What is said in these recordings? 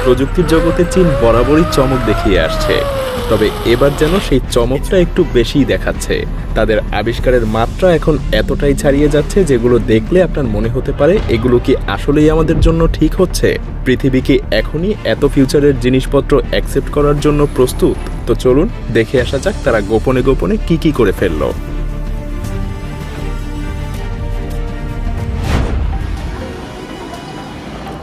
প্রযুক্তির জগতে চীন বরাবরই চমক দেখিয়ে আসছে, তবে এবার যেন সেই চমকটা একটু বেশিই দেখাচ্ছে। তাদের আবিষ্কারের মাত্রা এখন এতটাই ছাড়িয়ে যাচ্ছে যেগুলো দেখলে আপনার মনে হতে পারে এগুলো কি আসলেই আমাদের জন্য ঠিক হচ্ছে। পৃথিবী কি এখনই এত ফিউচারের জিনিসপত্র অ্যাকসেপ্ট করার জন্য প্রস্তুত? তো চলুন দেখে আসা যাক তারা গোপনে গোপনে কি করে ফেললো।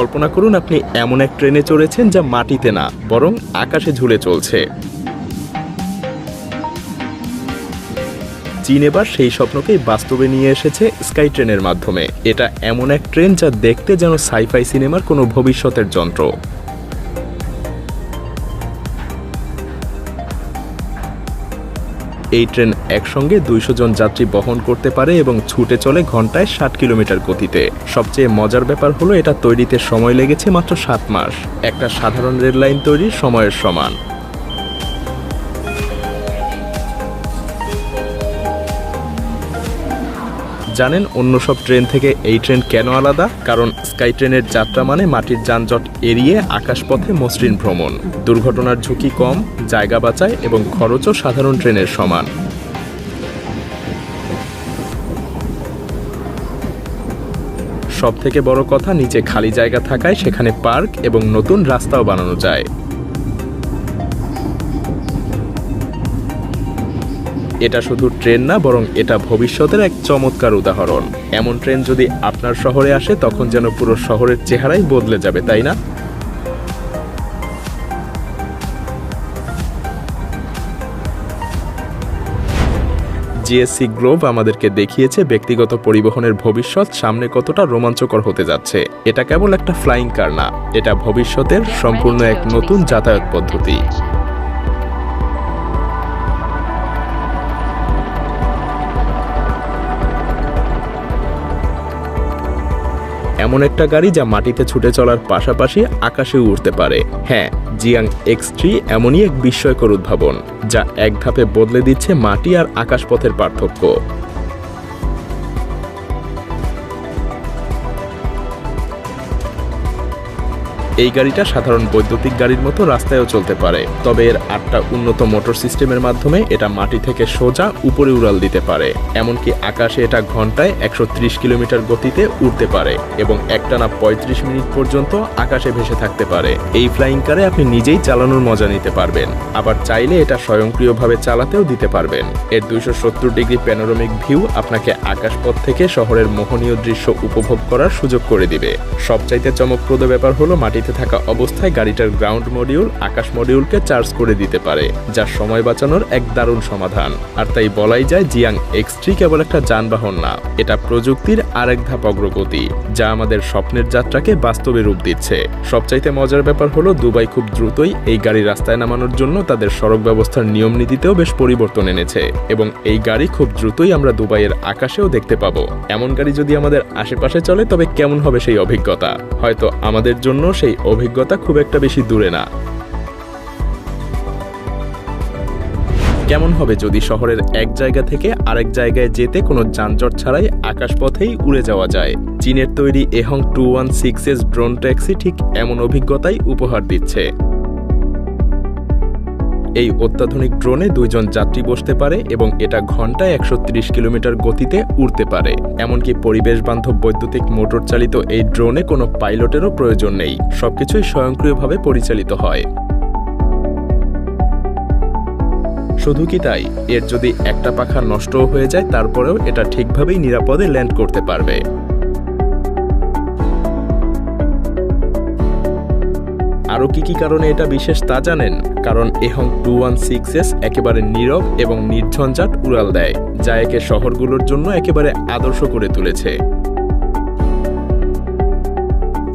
কল্পনা করুন আপনি এমন এক ট্রেনে চড়েছেন যা মাটিতে না বরং আকাশে ঝুলে চলছে। চীন এবার সেই স্বপ্নকেই বাস্তবে নিয়ে এসেছে স্কাই ট্রেনের মাধ্যমে। এটা এমন এক ট্রেন যা দেখতে যেন সাইফাই সিনেমার কোনো ভবিষ্যতের যন্ত্র। এই ট্রেন একসঙ্গে 200 জন যাত্রী বহন করতে পারে এবং ছুটে চলে ঘন্টায় 60 কিলোমিটার গতিতে। সবচেয়ে মজার ব্যাপার হলো এটা তৈরিতে সময় লেগেছে মাত্র 7 মাস, একটা সাধারণ রেল লাইন তৈরির সময়ের সমান। জানেন অন্য সব ট্রেন থেকে এই ট্রেন কেন আলাদা? কারণ স্কাই ট্রেনের যাত্রা মানে মাটির যানজট এড়িয়ে আকাশপথে মসৃণ ভ্রমণ। দুর্ঘটনার ঝুঁকি কম, জায়গা বাঁচায় এবং খরচও সাধারণ ট্রেনের সমান। সবথেকে বড় কথা, নিচে খালি জায়গা থাকায় সেখানে পার্ক এবং নতুন রাস্তাও বানানো যায়। এটা শুধু ট্রেন না বরং এটা ভবিষ্যতের এক চমৎকার উদাহরণ। এমন ট্রেন যদি আপনার শহরে আসে তখন যেন পুরো শহরের চেহারাই বদলে যাবে, তাই না? জিএসসি গ্লোব আমাদেরকে দেখিয়েছে ব্যক্তিগত পরিবহনের ভবিষ্যৎ সামনে কতটা রোমাঞ্চকর হতে যাচ্ছে। এটা কেবল একটা ফ্লাইং কার না, এটা ভবিষ্যতের সম্পূর্ণ এক নতুন যাতায়াত পদ্ধতি। এমন একটা গাড়ি যা মাটিতে ছুটে চলার পাশাপাশি আকাশেও উড়তে পারে। হ্যাঁ, জিয়াং X3 এমনই এক বিস্ময়কর উদ্ভাবন যা এক ধাপে বদলে দিচ্ছে মাটি আর আকাশপথের পার্থক্য। এই গাড়িটা সাধারণ বৈদ্যুতিক গাড়ির মতো রাস্তায়ও চলতে পারে, তবে এর 8টা উন্নত মোটর সিস্টেমের মাধ্যমে এটা মাটি থেকে সোজা উপরে উড়াল দিতে পারে। এমনকি আকাশে এটা ঘন্টায় 130 কিলোমিটার গতিতে উড়তে পারে এবং একটানা 35 মিনিট পর্যন্ত আকাশে ভেসে থাকতে পারে। এই ফ্লাইং কারে আপনি নিজেই চালানোর মজা নিতে পারবেন, আবার চাইলে এটা স্বয়ংক্রিয়ভাবে চালাতেও দিতে পারবেন। এর 270 ডিগ্রি প্যানোরামিক ভিউ আপনাকে আকাশপথ থেকে শহরের মোহনীয় দৃশ্য উপভোগ করার সুযোগ করে দিবে। সবচাইতে চমকপ্রদ ব্যাপার হলো মাটিতে থাকা অবস্থায় গাড়িটার গ্রাউন্ড মডিউল আকাশ মডিউলকে চার্জ করে দিতে পারে, যা সময় বাঁচানোর এক দারুণ সমাধান। আর তাই বলাই যায় জিয়াং X3 কেবল একটা যানবাহন না, এটা প্রযুক্তির আরেক ধাপ অগ্রগতি যা আমাদের স্বপ্নের যাত্রাকে বাস্তবে রূপ দিচ্ছে। সবচাইতে মজার ব্যাপার হলো দুবাই খুব দ্রুতই এই গাড়ি রাস্তায় নামানোর জন্য তাদের সড়ক ব্যবস্থার নিয়ম নীতিতেও বেশ পরিবর্তন এনেছে এবং এই গাড়ি খুব দ্রুতই আমরা দুবাইয়ের আকাশেও দেখতে পাবো। এমন গাড়ি যদি আমাদের আশেপাশে চলে তবে কেমন হবে সেই অভিজ্ঞতা? হয়তো আমাদের জন্য সেই অভিজ্ঞতা খুব একটা বেশি দূরে না। কেমন হবে যদি শহরের এক জায়গা থেকে আরেক জায়গায় যেতে কোনো যানজট ছাড়াই আকাশপথেই উড়ে যাওয়া যায়? চীনের তৈরি এহং 216S ড্রোন ট্যাক্সি ঠিক এমন অভিজ্ঞতাই উপহার দিচ্ছে। এই অত্যাধুনিক ড্রোনে 2 জন যাত্রী বসতে পারে এবং এটা ঘন্টায় 130 কিলোমিটার গতিতে উড়তে পারে। এমনকি পরিবেশ বান্ধব বৈদ্যুতিক মোটর চালিত এই ড্রোনে কোনো পাইলটেরও প্রয়োজন নেই, সবকিছুই স্বয়ংক্রিয়ভাবে পরিচালিত হয়। শুধু কি তাই, এর যদি একটা পাখা নষ্টও হয়ে যায় তারপরেও এটা ঠিকভাবেই নিরাপদে ল্যান্ড করতে পারবে। আরও কি কারণে এটা বিশেষ তা জানেন? কারণ এহং 216S একেবারে নীরব এবং নির্ঝঞ্ঝাট উড়াল দেয়, যা একে শহরগুলোর জন্য একেবারে আদর্শ করে তুলেছে।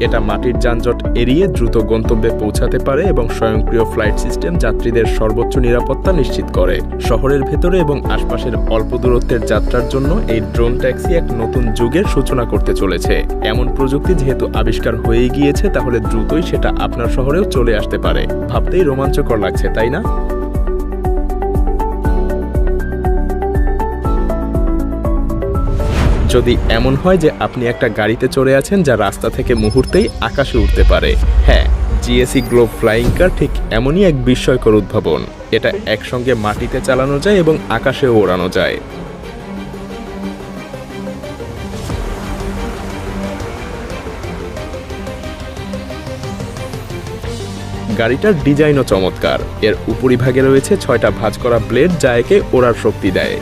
এটা মাটির যানজট এড়িয়ে দ্রুত গন্তব্যে পৌঁছাতে পারে এবং স্বয়ংক্রিয় ফ্লাইট সিস্টেম যাত্রীদের সর্বোচ্চ নিরাপত্তা নিশ্চিত করে। শহরের ভেতরে এবং আশপাশের অল্প দূরত্বের যাত্রার জন্য এই ড্রোন ট্যাক্সি এক নতুন যুগের সূচনা করতে চলেছে। এমন প্রযুক্তি যেহেতু আবিষ্কার হয়ে গিয়েছে তাহলে দ্রুতই সেটা আপনার শহরেও চলে আসতে পারে। ভাবতেই রোমাঞ্চকর লাগছে, তাই না? যদি এমন হয় যে আপনি একটা গাড়িতে চড়ে আছেন যা রাস্তা থেকে মুহূর্তেই আকাশে উঠতে পারে, হ্যাঁ, জিএসি গ্লোব ফ্লাইং কার ঠিক এমনই এক বিস্ময়কর উদ্ভাবন। এটা একসঙ্গে মাটিতে চালানো যায় এবং আকাশেও ওড়ানো যায়। গাড়িটার ডিজাইনও চমৎকার। এর উপরিভাগে রয়েছে 6টা ভাঁজ করা ব্লেড, যা একে ওড়ার শক্তি দেয়।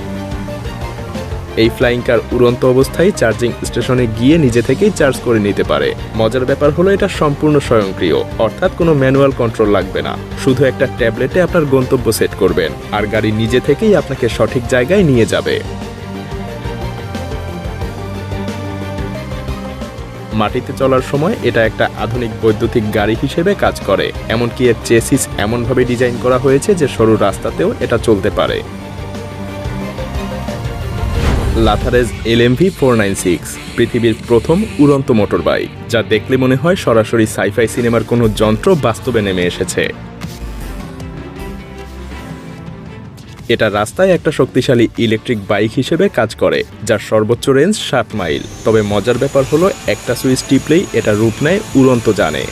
এই ফ্লাইং কার উড়ন্ত অবস্থায় চার্জিং স্টেশনে গিয়ে নিজে থেকেই চার্জ করে নিতে পারে। মজার ব্যাপার হলো এটা সম্পূর্ণ স্বয়ংক্রিয়, অর্থাৎ কোনো ম্যানুয়াল কন্ট্রোল লাগবে না। শুধু একটা ট্যাবলেটে আপনার গন্তব্য সেট করবেন আর গাড়ি নিজে থেকেই আপনাকে সঠিক জায়গায় নিয়ে যাবে। মাটিতে চলার সময় এটা একটা আধুনিক বৈদ্যুতিক গাড়ি হিসেবে কাজ করে। এমনকি এর চেসিস এমনভাবে ডিজাইন করা হয়েছে যে সরু রাস্তাতেও এটা চলতে পারে। লাথারেজ LMV496 পৃথিবীর প্রথম উড়ন্ত মোটরবাইক, যা দেখলে মনে হয় সরাসরি সাইফাই সিনেমার কোনো যন্ত্র বাস্তবে নেমে এসেছে। এটা রাস্তায় একটা শক্তিশালী ইলেকট্রিক বাইক হিসেবে কাজ করে, যার সর্বোচ্চ রেঞ্জ 7 মাইল। তবে মজার ব্যাপার হলো একটা সুইচ টিপলেই এটা রূপ নেয় উড়ন্ত যানে।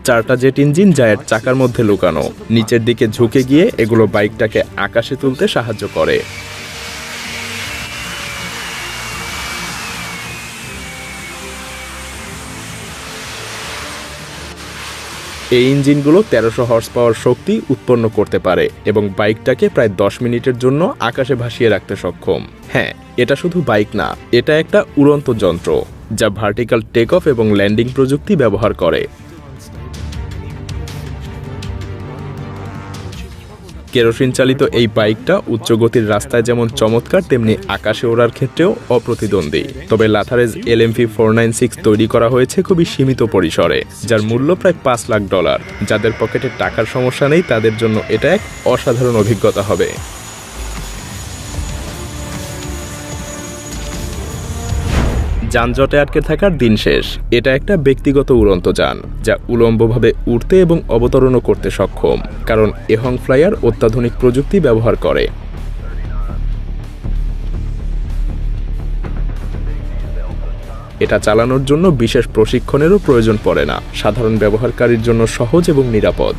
4টা জেট ইঞ্জিন যা এর চাকার মধ্যে লুকানো, নিচের দিকে ঝুঁকে গিয়ে এগুলো বাইকটাকে আকাশে তুলতে সাহায্য করে। এই ইঞ্জিনগুলো 1300 হর্স পাওয়ার শক্তি উৎপন্ন করতে পারে এবং বাইকটাকে প্রায় 10 মিনিটের জন্য আকাশে ভাসিয়ে রাখতে সক্ষম। হ্যাঁ, এটা শুধু বাইক না, এটা একটা উড়ন্ত যন্ত্র যা ভার্টিক্যাল টেক অফ এবং ল্যান্ডিং প্রযুক্তি ব্যবহার করে। কেরোসিন চালিত এই বাইকটা উচ্চ গতির রাস্তায় যেমন চমৎকার, তেমনি আকাশে ওড়ার ক্ষেত্রেও অপ্রতিদ্বন্দ্বী। তবে লাথারেজ LMV496 তৈরি করা হয়েছে খুবই সীমিত পরিসরে, যার মূল্য প্রায় $5 লাখ। যাদের পকেটে টাকার সমস্যা নেই তাদের জন্য এটা এক অসাধারণ অভিজ্ঞতা হবে। যানজটে আটকে থাকার দিন শেষ। এটা একটা ব্যক্তিগত উড়ন্ত যান যা উলম্বভাবে উঠতে এবং অবতরণও করতে সক্ষম, কারণ এহং ফ্লাইয়ার অত্যাধুনিক প্রযুক্তি ব্যবহার করে। এটা চালানোর জন্য বিশেষ প্রশিক্ষণেরও প্রয়োজন পড়ে না, সাধারণ ব্যবহারকারীর জন্য সহজ এবং নিরাপদ।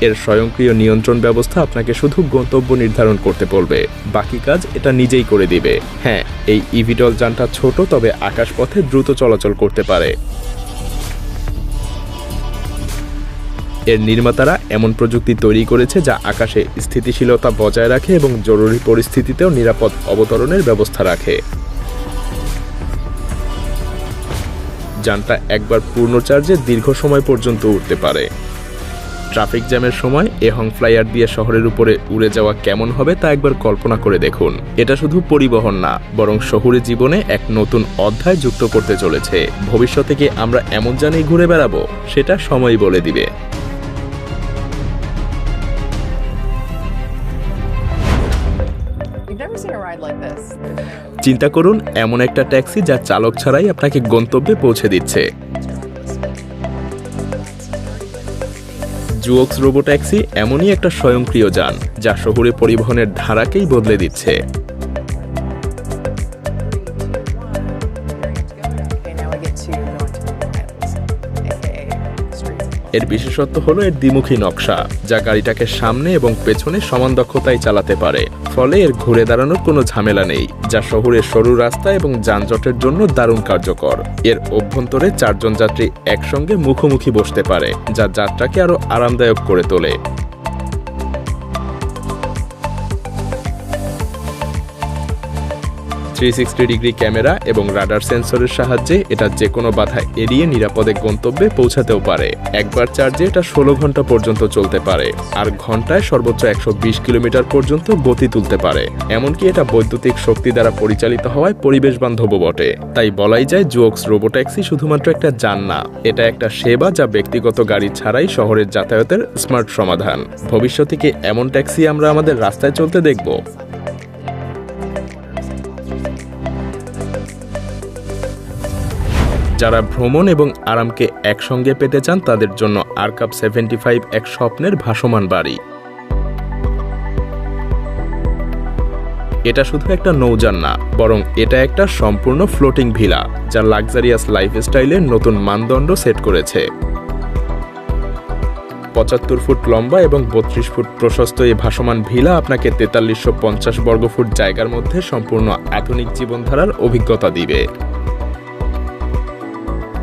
এর স্বয়ংক্রিয় নিয়ন্ত্রণ ব্যবস্থা আপনাকে শুধু গন্তব্য নির্ধারণ করতে বলবে, বাকি কাজ এটা নিজেই করে দিবে। হ্যাঁ, এই ইভিটল যানটা ছোট, তবে আকাশপথে দ্রুত চলাচল করতে পারে। এর নির্মাতারা এমন প্রযুক্তি তৈরি করেছে যা আকাশে স্থিতিশীলতা বজায় রাখে এবং জরুরি পরিস্থিতিতেও নিরাপদ অবতরণের ব্যবস্থা রাখে। যানটা একবার পূর্ণ চার্জে দীর্ঘ সময় পর্যন্ত উঠতে পারে। ট্রাফিক জ্যামের সময় এহং ফ্লাইয়ার দিয়ে শহরের উপরে উড়ে যাওয়া কেমন হবে তা একবার কল্পনা করে দেখুন। এটা শুধু পরিবহন না, বরং শহুরে জীবনে এক নতুন অধ্যায় যুক্ত করতে চলেছে। ভবিষ্যতে কি আমরা এমন যানেই ঘুরে বেড়াবো, সেটা সময় বলে দিবে। চিন্তা করুন, এমন একটা ট্যাক্সি যা চালক ছাড়াই আপনাকে গন্তব্যে পৌঁছে দিচ্ছে। জুওক্স রোবোট্যাক্সি এমনই একটা স্বয়ংক্রিয় যান যা শহুরে পরিবহনের ধারাকেই বদলে দিচ্ছে। এর বিশেষত্ব হলো এর দ্বিমুখী নকশা, যা গাড়িটাকে সামনে এবং পেছনে সমান দক্ষতায় চালাতে পারে। ফলে এর ঘুরে দাঁড়ানোর কোনো ঝামেলা নেই, যা শহরের সরু রাস্তা এবং যানজটের জন্য দারুণ কার্যকর। এর অভ্যন্তরে 4 জন যাত্রী একসঙ্গে মুখোমুখি বসতে পারে, যা যাত্রাকে আরো আরামদায়ক করে তোলে। 360 ডিগ্রি ক্যামেরা এবং রাডার সেন্সরের সাহায্যে এটা যে কোনো বাধা এড়িয়ে নিরাপদে গন্তব্যে পৌঁছাতেও পারে। একবার চার্জে এটা 16 ঘন্টা পর্যন্ত চলতে পারে আর ঘন্টায় সর্বোচ্চ 120 কিলোমিটার পর্যন্ত গতি তুলতে পারে। এমনকি এটা বৈদ্যুতিক শক্তি দ্বারা পরিচালিত হওয়ায় পরিবেশ বান্ধবও বটে। তাই বলাই যায় জুওক্স রোবোট্যাক্সি শুধুমাত্র একটা যান না, এটা একটা সেবা যা ব্যক্তিগত গাড়ি ছাড়াই শহরের যাতায়াতের স্মার্ট সমাধান। ভবিষ্যতে কি এমন ট্যাক্সি আমরা আমাদের রাস্তায় চলতে দেখব? যারা ভ্রমণ এবং আরামকে একসঙ্গে পেতে চান তাদের জন্য আরকাব 75 এক স্বপ্নের ভাসমান বাড়ি। এটা শুধু একটা নৌযান না, বরং এটা একটা সম্পূর্ণ ফ্লোটিং ভিলা, যা লাক্সারিয়াস লাইফস্টাইলের নতুন মানদণ্ড সেট করেছে। ৭৫ ফুট লম্বা এবং ৩২ ফুট প্রশস্ত এই ভাসমান ভিলা আপনাকে ৪৩৫০ বর্গফুট জায়গার মধ্যে সম্পূর্ণ আধুনিক জীবনধারার অভিজ্ঞতা দিবে।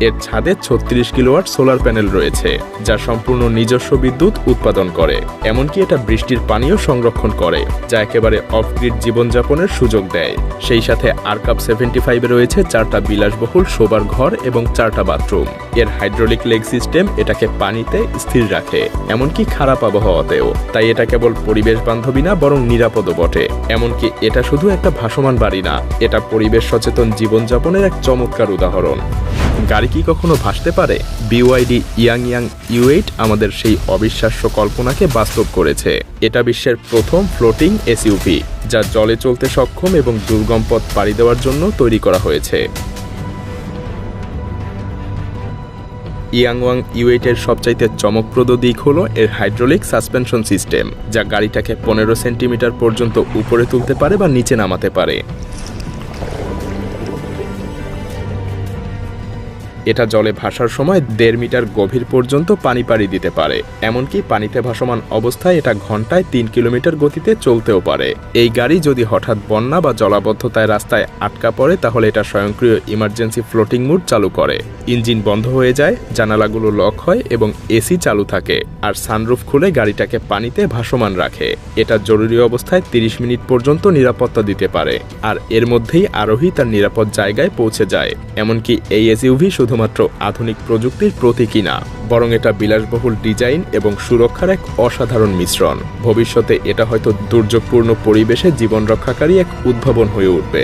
এর ছাদে ৩৬ কিলোওয়াট সোলার প্যানেল রয়েছে, যা সম্পূর্ণ নিজস্ব বিদ্যুৎ উৎপাদন করে। এমনকি এটা বৃষ্টির পানিও সংরক্ষণ করে, যা একেবারে অফ গ্রিড জীবনযাপনের সুযোগ দেয়। সেই সাথে আরকাপ 75 রয়েছে 4টা বিলাসবহুল শোবার ঘর এবং 4টা বাথরুম। এর হাইড্রোলিক লেগ সিস্টেম এটাকে পানিতে স্থির রাখে, এমনকি খারাপ আবহাওয়াতেও। তাই এটা কেবল পরিবেশ বান্ধবী না, বরং নিরাপদও বটে। এমনকি এটা শুধু একটা ভাসমান বাড়ি না, এটা পরিবেশ সচেতন জীবনযাপনের এক চমৎকার উদাহরণ। গাড়ি কি কখনো ভাসতে পারে? বিওয়াইডি ইয়াংয়াং U8 আমাদের সেই অবিশ্বাস্য কল্পনাকে বাস্তব করেছে। এটা বিশ্বের প্রথম ফ্লোটিং এসইউভি, যা জলে চলতে সক্ষম এবং দুর্গম পথ পাড়ি দেওয়ার জন্য তৈরি করা হয়েছে। ইয়াংওয়াং U8 এর সবচাইতে চমকপ্রদ দিক হলো এর হাইড্রোলিক সাসপেনশন সিস্টেম, যা গাড়িটাকে 15 সেন্টিমিটার পর্যন্ত উপরে তুলতে পারে বা নিচে নামাতে পারে। এটা জলে ভাসার সময় 1.5 মিটার গভীর পর্যন্ত পানি পাড়ি দিতে পারে। এমনকি পানিতে ভাসমান অবস্থায় এটা ঘন্টায় 3 কিলোমিটার গতিতে চলতেও পারে। এই গাড়ি যদি হঠাৎ বন্যা বা জলাবদ্ধতায় রাস্তায় আটকা পড়ে, তাহলে এটা স্বয়ংক্রিয় ইমার্জেন্সি ফ্লোটিং মোড চালু করে। ইঞ্জিন বন্ধ হয়ে যায়, জানালাগুলো লক হয় এবং এসি চালু থাকে, আর সানরুফ খুলে গাড়িটাকে পানিতে ভাসমান রাখে। এটা জরুরি অবস্থায় 30 মিনিট পর্যন্ত নিরাপত্তা দিতে পারে, আর এর মধ্যেই আরোহী তার নিরাপদ জায়গায় পৌঁছে যায়। এমনকি এই এসইউভি শুধুমাত্র আধুনিক প্রযুক্তির প্রতীকই না, বরং এটা বিলাসবহুল ডিজাইন এবং সুরক্ষার এক অসাধারণ মিশ্রণ। ভবিষ্যতে এটা হয়তো দুর্যোগপূর্ণ পরিবেশে জীবন রক্ষাকারী এক উদ্ভাবন হয়ে উঠবে।